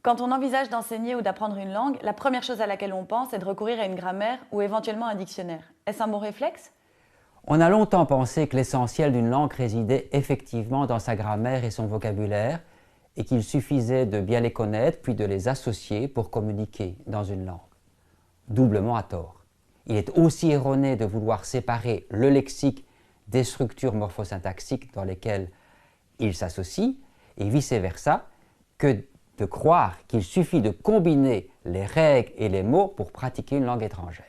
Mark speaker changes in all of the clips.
Speaker 1: Quand on envisage d'enseigner ou d'apprendre une langue, la première chose à laquelle on pense est de recourir à une grammaire ou éventuellement un dictionnaire. Est-ce un bon réflexe?
Speaker 2: On a longtemps pensé que l'essentiel d'une langue résidait effectivement dans sa grammaire et son vocabulaire, et qu'il suffisait de bien les connaître puis de les associer pour communiquer dans une langue. Doublement à tort. Il est aussi erroné de vouloir séparer le lexique des structures morphosyntaxiques dans lesquelles il s'associe, et vice-versa, que de croire qu'il suffit de combiner les règles et les mots pour pratiquer une langue étrangère.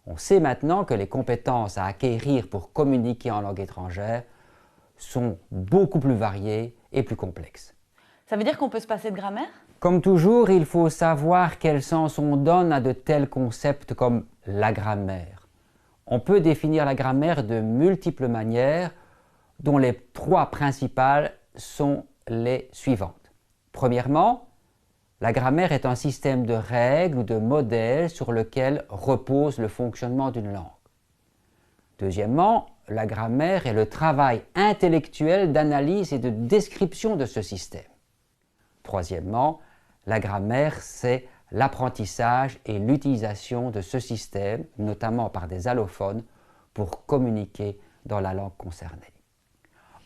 Speaker 2: On sait maintenant que les compétences à acquérir pour communiquer en langue étrangère sont beaucoup plus variées et plus complexes.
Speaker 1: Ça veut dire qu'on peut se passer de grammaire?
Speaker 2: Comme toujours, il faut savoir quel sens on donne à de tels concepts comme la grammaire. On peut définir la grammaire de multiples manières, dont les trois principales sont les suivantes. Premièrement, la grammaire est un système de règles ou de modèles sur lequel repose le fonctionnement d'une langue. Deuxièmement, la grammaire est le travail intellectuel d'analyse et de description de ce système. Troisièmement, la grammaire, c'est l'apprentissage et l'utilisation de ce système, notamment par des allophones, pour communiquer dans la langue concernée.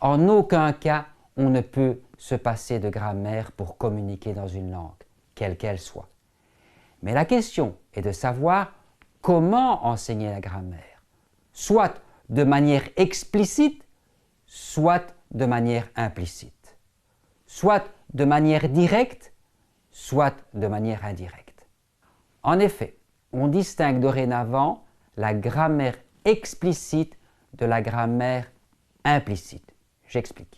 Speaker 2: En aucun cas, on ne peut se passer de grammaire pour communiquer dans une langue, quelle qu'elle soit. Mais la question est de savoir comment enseigner la grammaire, soit de manière explicite, soit de manière implicite, soit de manière directe, soit de manière indirecte. En effet, on distingue dorénavant la grammaire explicite de la grammaire implicite. J'explique.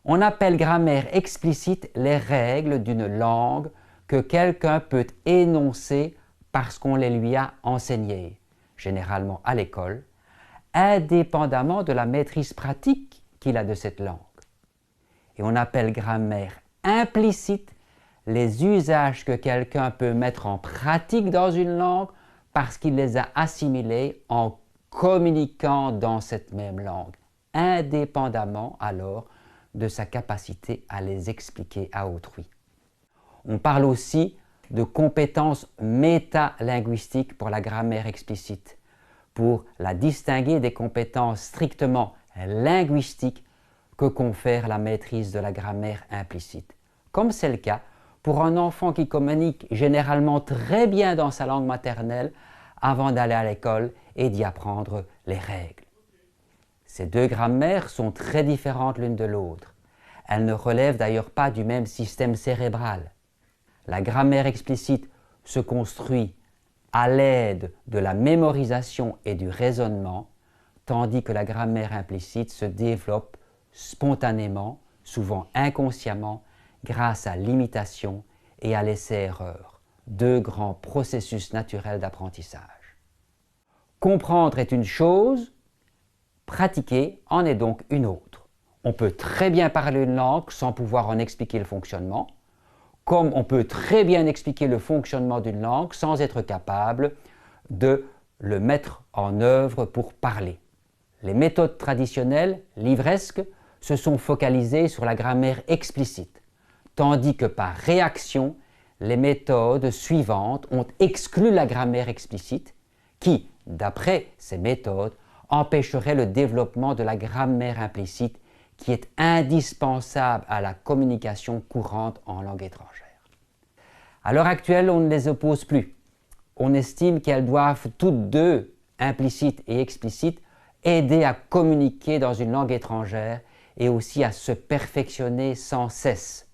Speaker 2: On appelle grammaire explicite les règles d'une langue que quelqu'un peut énoncer parce qu'on les lui a enseignées, généralement à l'école, indépendamment de la maîtrise pratique qu'il a de cette langue. Et on appelle grammaire implicite les usages que quelqu'un peut mettre en pratique dans une langue parce qu'il les a assimilés en communiquant dans cette même langue, indépendamment alors de sa capacité à les expliquer à autrui. On parle aussi de compétences métalinguistiques pour la grammaire explicite, pour la distinguer des compétences strictement linguistiques que confère la maîtrise de la grammaire implicite, comme c'est le cas pour un enfant qui communique généralement très bien dans sa langue maternelle avant d'aller à l'école et d'y apprendre les règles. Ces deux grammaires sont très différentes l'une de l'autre. Elles ne relèvent d'ailleurs pas du même système cérébral. La grammaire explicite se construit à l'aide de la mémorisation et du raisonnement, tandis que la grammaire implicite se développe spontanément, souvent inconsciemment, grâce à l'imitation et à l'essai-erreur, deux grands processus naturels d'apprentissage. Comprendre est une chose, pratiquer en est donc une autre. On peut très bien parler une langue sans pouvoir en expliquer le fonctionnement, comme on peut très bien expliquer le fonctionnement d'une langue sans être capable de le mettre en œuvre pour parler. Les méthodes traditionnelles, livresques, se sont focalisées sur la grammaire explicite, tandis que par réaction, les méthodes suivantes ont exclu la grammaire explicite qui, d'après ces méthodes, empêcherait le développement de la grammaire implicite qui est indispensable à la communication courante en langue étrangère. À l'heure actuelle, on ne les oppose plus. On estime qu'elles doivent toutes deux, implicites et explicites, aider à communiquer dans une langue étrangère et aussi à se perfectionner sans cesse.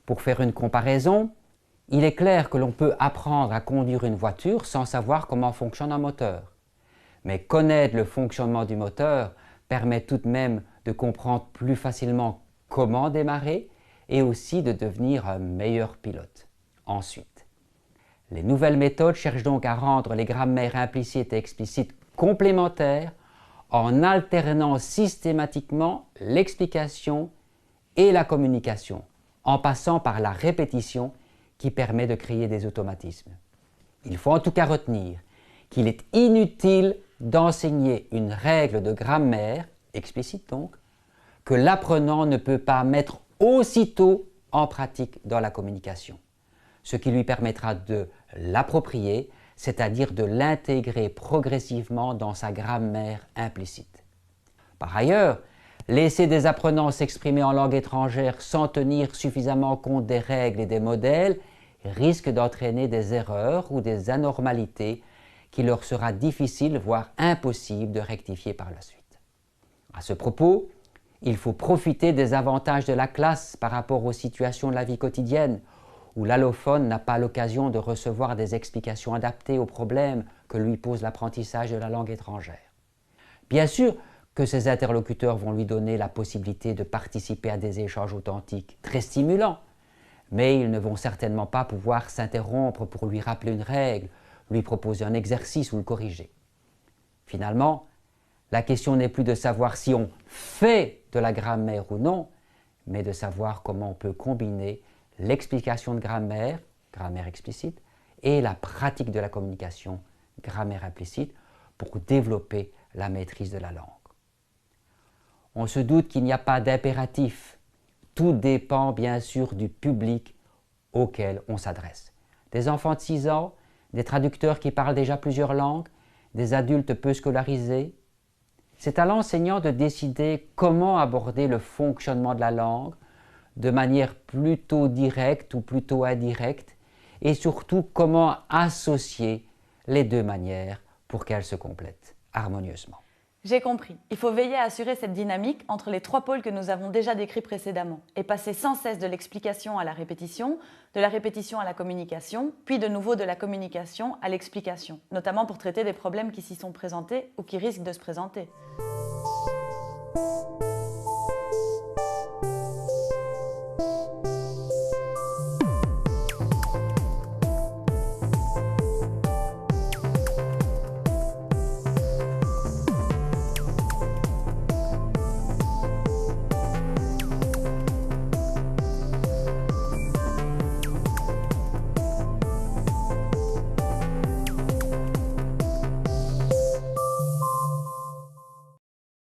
Speaker 2: Pour faire une comparaison, il est clair que l'on peut apprendre à conduire une voiture sans savoir comment fonctionne un moteur. Mais connaître le fonctionnement du moteur permet tout de même de comprendre plus facilement comment démarrer et aussi de devenir un meilleur pilote. Ensuite, les nouvelles méthodes cherchent donc à rendre les grammaires implicites et explicites complémentaires en alternant systématiquement l'explication et la communication, en passant par la répétition qui permet de créer des automatismes. Il faut en tout cas retenir qu'il est inutile d'enseigner une règle de grammaire, explicite donc, que l'apprenant ne peut pas mettre aussitôt en pratique dans la communication, ce qui lui permettra de l'approprier, c'est-à-dire de l'intégrer progressivement dans sa grammaire implicite. Par ailleurs, laisser des apprenants s'exprimer en langue étrangère sans tenir suffisamment compte des règles et des modèles risque d'entraîner des erreurs ou des anormalités qu'il leur sera difficile, voire impossible de rectifier par la suite. À ce propos, il faut profiter des avantages de la classe par rapport aux situations de la vie quotidienne, où l'allophone n'a pas l'occasion de recevoir des explications adaptées aux problèmes que lui pose l'apprentissage de la langue étrangère. Bien sûr que ses interlocuteurs vont lui donner la possibilité de participer à des échanges authentiques, très stimulants, mais ils ne vont certainement pas pouvoir s'interrompre pour lui rappeler une règle, lui proposer un exercice ou le corriger. Finalement, la question n'est plus de savoir si on fait de la grammaire ou non, mais de savoir comment on peut combiner l'explication de grammaire, grammaire explicite, et la pratique de la communication, grammaire implicite, pour développer la maîtrise de la langue. On se doute qu'il n'y a pas d'impératif. Tout dépend bien sûr du public auquel on s'adresse. Des enfants de 6 ans, des traducteurs qui parlent déjà plusieurs langues, des adultes peu scolarisés. C'est à l'enseignant de décider comment aborder le fonctionnement de la langue de manière plutôt directe ou plutôt indirecte et surtout comment associer les deux manières pour qu'elles se complètent harmonieusement.
Speaker 1: J'ai compris. Il faut veiller à assurer cette dynamique entre les 3 pôles que nous avons déjà décrits précédemment et passer sans cesse de l'explication à la répétition, de la répétition à la communication, puis de nouveau de la communication à l'explication, notamment pour traiter des problèmes qui s'y sont présentés ou qui risquent de se présenter.